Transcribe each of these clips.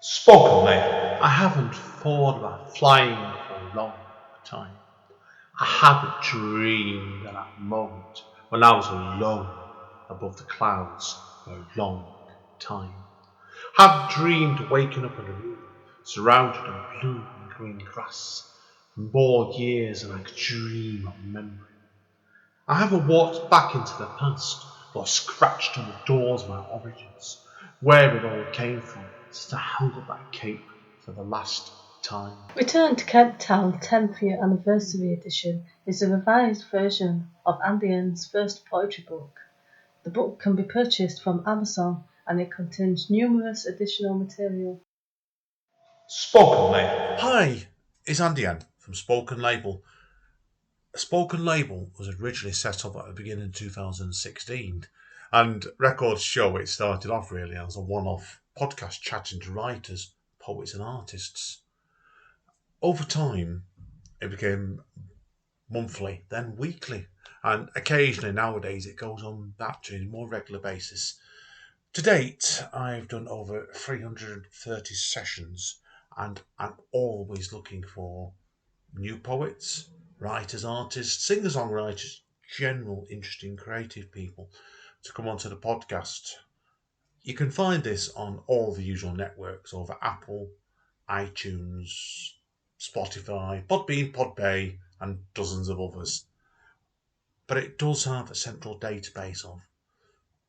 Spokenly, I haven't thought about flying for a long time. I haven't dreamed of that moment when I was alone above the clouds for a long time. I haven't dreamed of waking up in a room surrounded in blue and green grass for more years than I could dream of remembering. I haven't walked back into the past or scratched on the doors of my origins, where it all came from, since I held up that cape for the last time. Return to Cape Town 10th Year Anniversary Edition is a revised version of Andy N's first poetry book. The book can be purchased from Amazon and it contains numerous additional material. Spokenly. Hi, it's Andy Ann from Spoken Label. Spoken Label was originally set up at the beginning of 2016, and Records Show it started off really as a one-off podcast chatting to writers, poets and artists. Over time, it became monthly, then weekly, and occasionally nowadays it goes on that to a more regular basis. To date, I've done over 330 sessions, and I'm always looking for new poets, writers, artists, singer-songwriters, general interesting creative people to come onto the podcast. You can find this on all the usual networks over Apple, iTunes, Spotify, Podbean, Podbay, and dozens of others. But it does have a central database of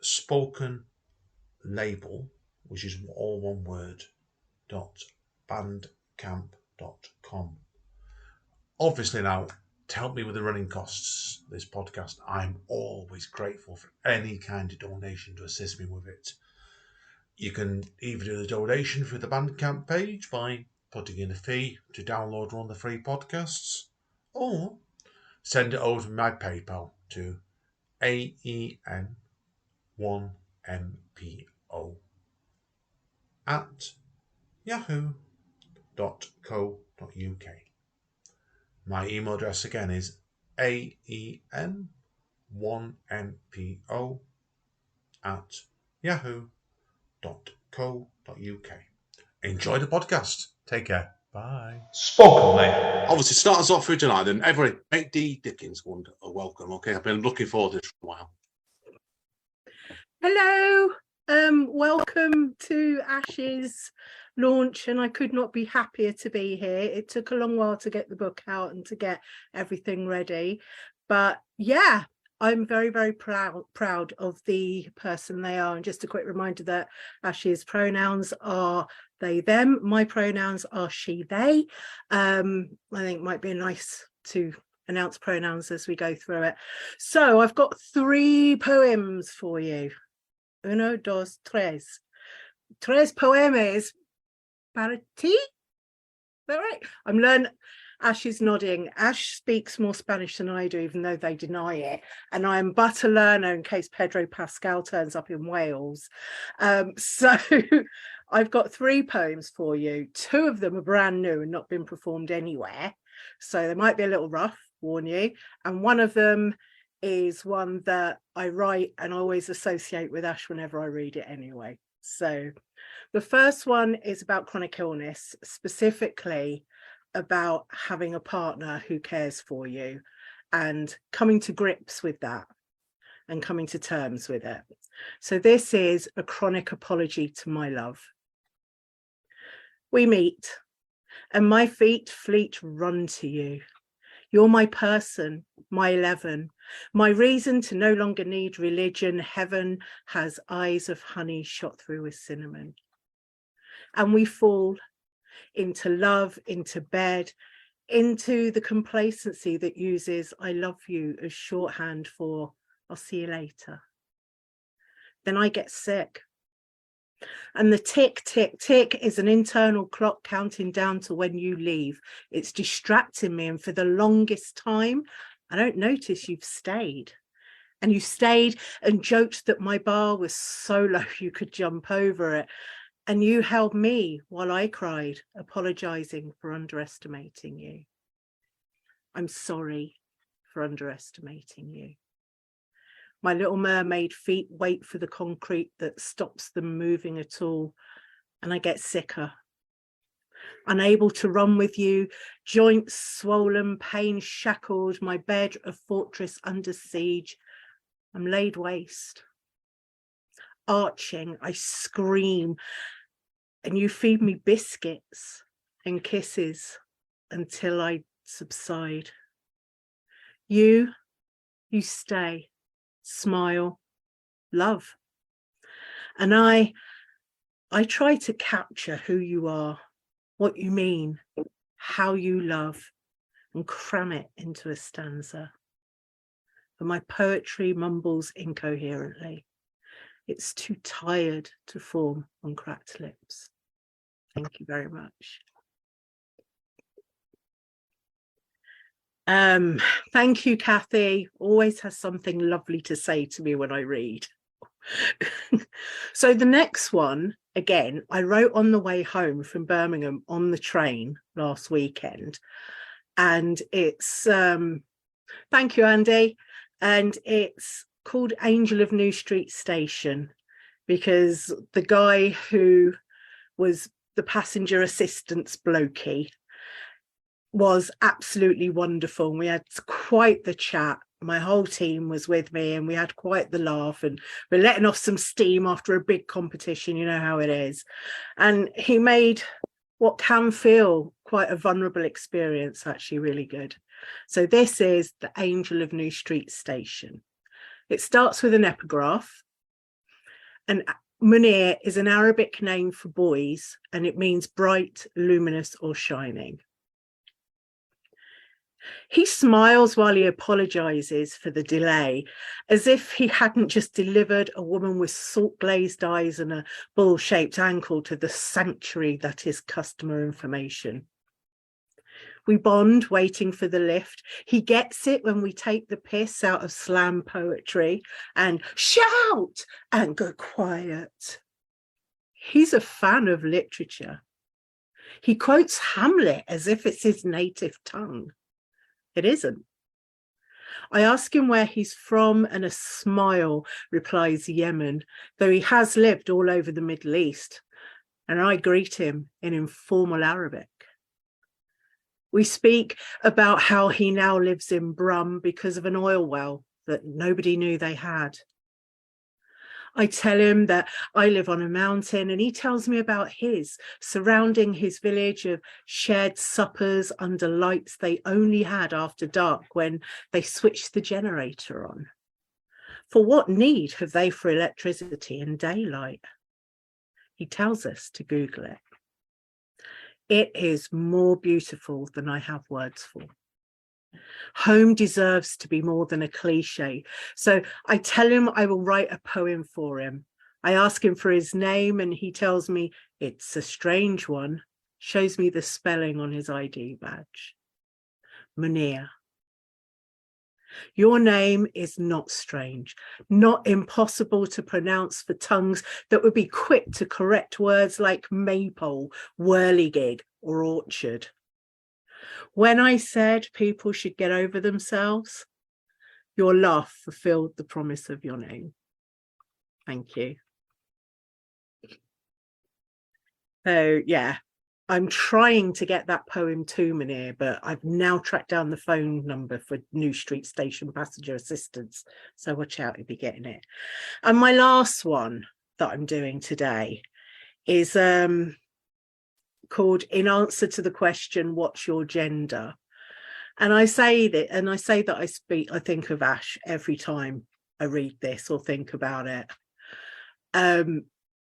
spoken label, which is all one word, .bandcamp.com. Obviously now, to help me with the running costs of this podcast, I'm always grateful for any kind of donation to assist me with it. You can either do the donation through the Bandcamp page by putting in a fee to download one of the free podcasts, or send it over to my PayPal to aen1mpo at yahoo.co.uk. My email address again is aen1mpo at yahoo.co.uk. Enjoy the podcast. Take care. Bye. Spokenly. Obviously, start us off for tonight, then. Everybody, make Dee Dickens a welcome. Okay, I've been looking forward to this for a while. Hello, welcome to Ash's launch, and I could not be happier to be here. It took a long while to get the book out and to get everything ready, but yeah, I'm very, very proud of the person they are. And just a quick reminder that Ash's pronouns are they, them. My pronouns are she, they. I think it might be nice to announce pronouns as we go through it. So I've got 3 poems for you. Uno, dos, tres. Tres poemes para ti. Is that right? I'm learning. Ash is nodding. Ash speaks more Spanish than I do, even though they deny it. And I'm but a learner in case Pedro Pascal turns up in Wales. So I've got 3 poems for you. 2 of them are brand new and not been performed anywhere. So they might be a little rough, warn you. And one of them is one that I write and always associate with Ash whenever I read it anyway. So the first one is about chronic illness, specifically about having a partner who cares for you and coming to grips with that and coming to terms with it. So this is a chronic apology to my love. We meet and my feet fleet run to you. You're my person, my 11, my reason to no longer need religion. Heaven has eyes of honey shot through with cinnamon. And we fall into love, into bed, into the complacency that uses I love you as shorthand for I'll see you later. Then I get sick. And the tick, tick, tick is an internal clock counting down to when you leave. It's distracting me. And for the longest time, I don't notice you've stayed. And you stayed and joked that my bar was so low you could jump over it. And you held me while I cried, apologizing for underestimating you. I'm sorry for underestimating you. My little mermaid feet wait for the concrete that stops them moving at all. And I get sicker unable to run with you, joints swollen, pain shackled, my bed a fortress under siege. I'm laid waste. Arching, I scream, and you feed me biscuits and kisses until I subside. You stay, smile, love. And I try to capture who you are, what you mean, how you love, and cram it into a stanza. But my poetry mumbles incoherently. It's too tired to form on cracked lips. Thank you very much. Thank you, Kathy. Always has something lovely to say to me when I read. So the next one, again, I wrote on the way home from Birmingham on the train last weekend. And it's, thank you, Andy. And it's called Angel of New Street Station, because the guy who was the passenger assistance blokey was absolutely wonderful. We had quite the chat. My whole team was with me and we had quite the laugh, and we're letting off some steam after a big competition, you know how it is. And he made what can feel quite a vulnerable experience actually really good. So this is the Angel of New Street Station. It starts with an epigraph, and Munir is an Arabic name for boys, and it means bright, luminous or shining. He smiles while he apologizes for the delay, as if he hadn't just delivered a woman with salt glazed eyes and a bull-shaped ankle to the sanctuary that is customer information. We bond waiting for the lift. He gets it when we take the piss out of slam poetry and shout and go quiet. He's a fan of literature. He quotes Hamlet as if it's his native tongue. It isn't. I ask him where he's from, and a smile replies Yemen, though he has lived all over the Middle East, and I greet him in informal Arabic. We speak about how he now lives in Brum because of an oil well that nobody knew they had. I tell him that I live on a mountain, and he tells me about his, surrounding his village of shared suppers under lights they only had after dark when they switched the generator on. For what need have they for electricity in daylight? He tells us to Google it. It is more beautiful than I have words for. Home deserves to be more than a cliche. So I tell him I will write a poem for him. I ask him for his name and he tells me it's a strange one, shows me the spelling on his ID badge. Munir. Your name is not strange, not impossible to pronounce for tongues that would be quick to correct words like maypole, whirligig, or orchard. When I said people should get over themselves, your laugh fulfilled the promise of your name. Thank you. So yeah, I'm trying to get that poem to Munir, but I've now tracked down the phone number for New Street Station passenger assistance. So watch out, you'll be getting it. And my last one that I'm doing today is called In Answer to the Question, What's Your Gender? And I say that I think of Ash every time I read this or think about it.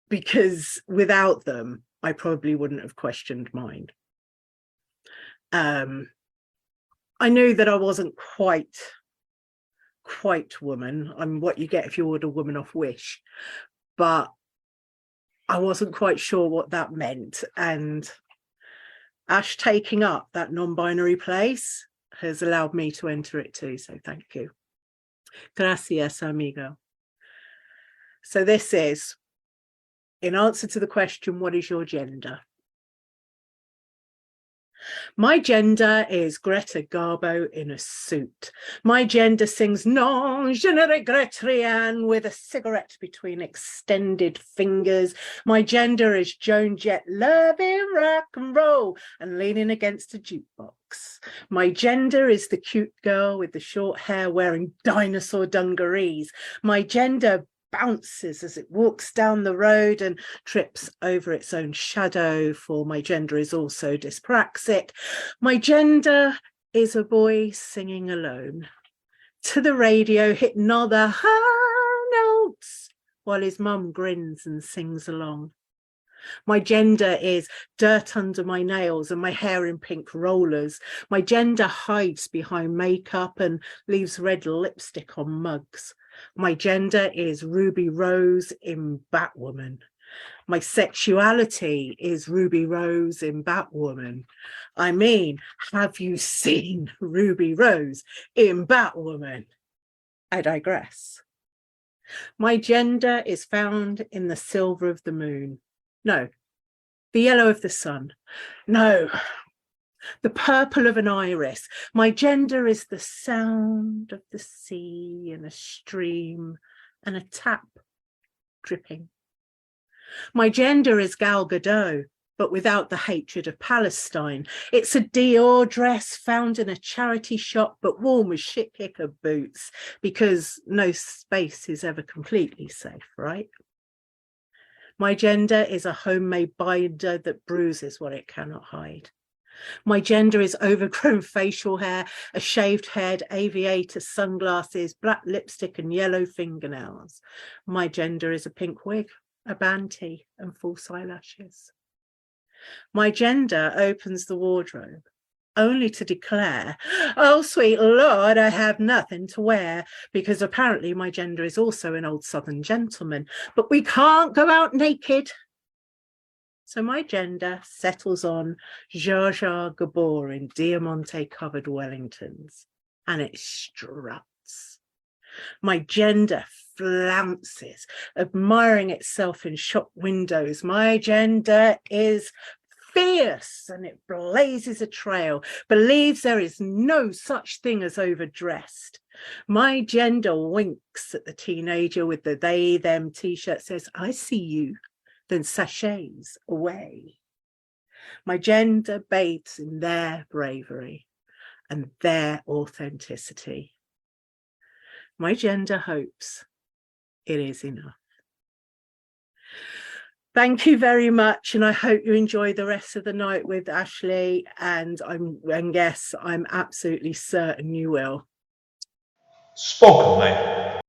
Because without them, I probably wouldn't have questioned mine. I knew that I wasn't quite woman. I'm what you get if you order woman off Wish, but I wasn't quite sure what that meant. And Ash taking up that non-binary place has allowed me to enter it too. So thank you. Gracias, amigo. So this is in answer to the question, what is your gender? My gender is Greta Garbo in a suit. My gender sings Non, je ne regrette rien with a cigarette between extended fingers. My gender is Joan Jett loving rock and roll and leaning against a jukebox. My gender is the cute girl with the short hair wearing dinosaur dungarees. My gender bounces as it walks down the road and trips over its own shadow, for my gender is also dyspraxic. My gender is a boy singing alone to the radio, hitting all the high notes while his mum grins and sings along. My gender is dirt under my nails and my hair in pink rollers. My gender hides behind makeup and leaves red lipstick on mugs. My gender is Ruby Rose in Batwoman. My sexuality is Ruby Rose in Batwoman. I mean, have you seen Ruby Rose in Batwoman? I digress. My gender is found in the silver of the moon. No, the yellow of the sun. No, the purple of an iris. My gender is the sound of the sea and a stream and a tap dripping. My gender is Gal Gadot, but without the hatred of Palestine. It's a Dior dress found in a charity shop, but worn with shit kicker boots, because no space is ever completely safe, right? My gender is a homemade binder that bruises what it cannot hide. My gender is overgrown facial hair, a shaved head, aviator sunglasses, black lipstick and yellow fingernails. My gender is a pink wig, a band tee and false eyelashes. My gender opens the wardrobe only to declare, oh, sweet Lord, I have nothing to wear, because apparently my gender is also an old Southern gentleman, but we can't go out naked. So my gender settles on Zsa Zsa Gabor in Diamante-covered Wellingtons, and it struts. My gender flounces, admiring itself in shop windows. My gender is fierce, and it blazes a trail, believes there is no such thing as overdressed. My gender winks at the teenager with the they, them t-shirt, says, I see you, then sachets away. My gender bathes in their bravery and their authenticity. My gender hopes it is enough. Thank you very much, and I hope you enjoy the rest of the night with Ashley, and yes, I'm absolutely certain you will. Spoken Label.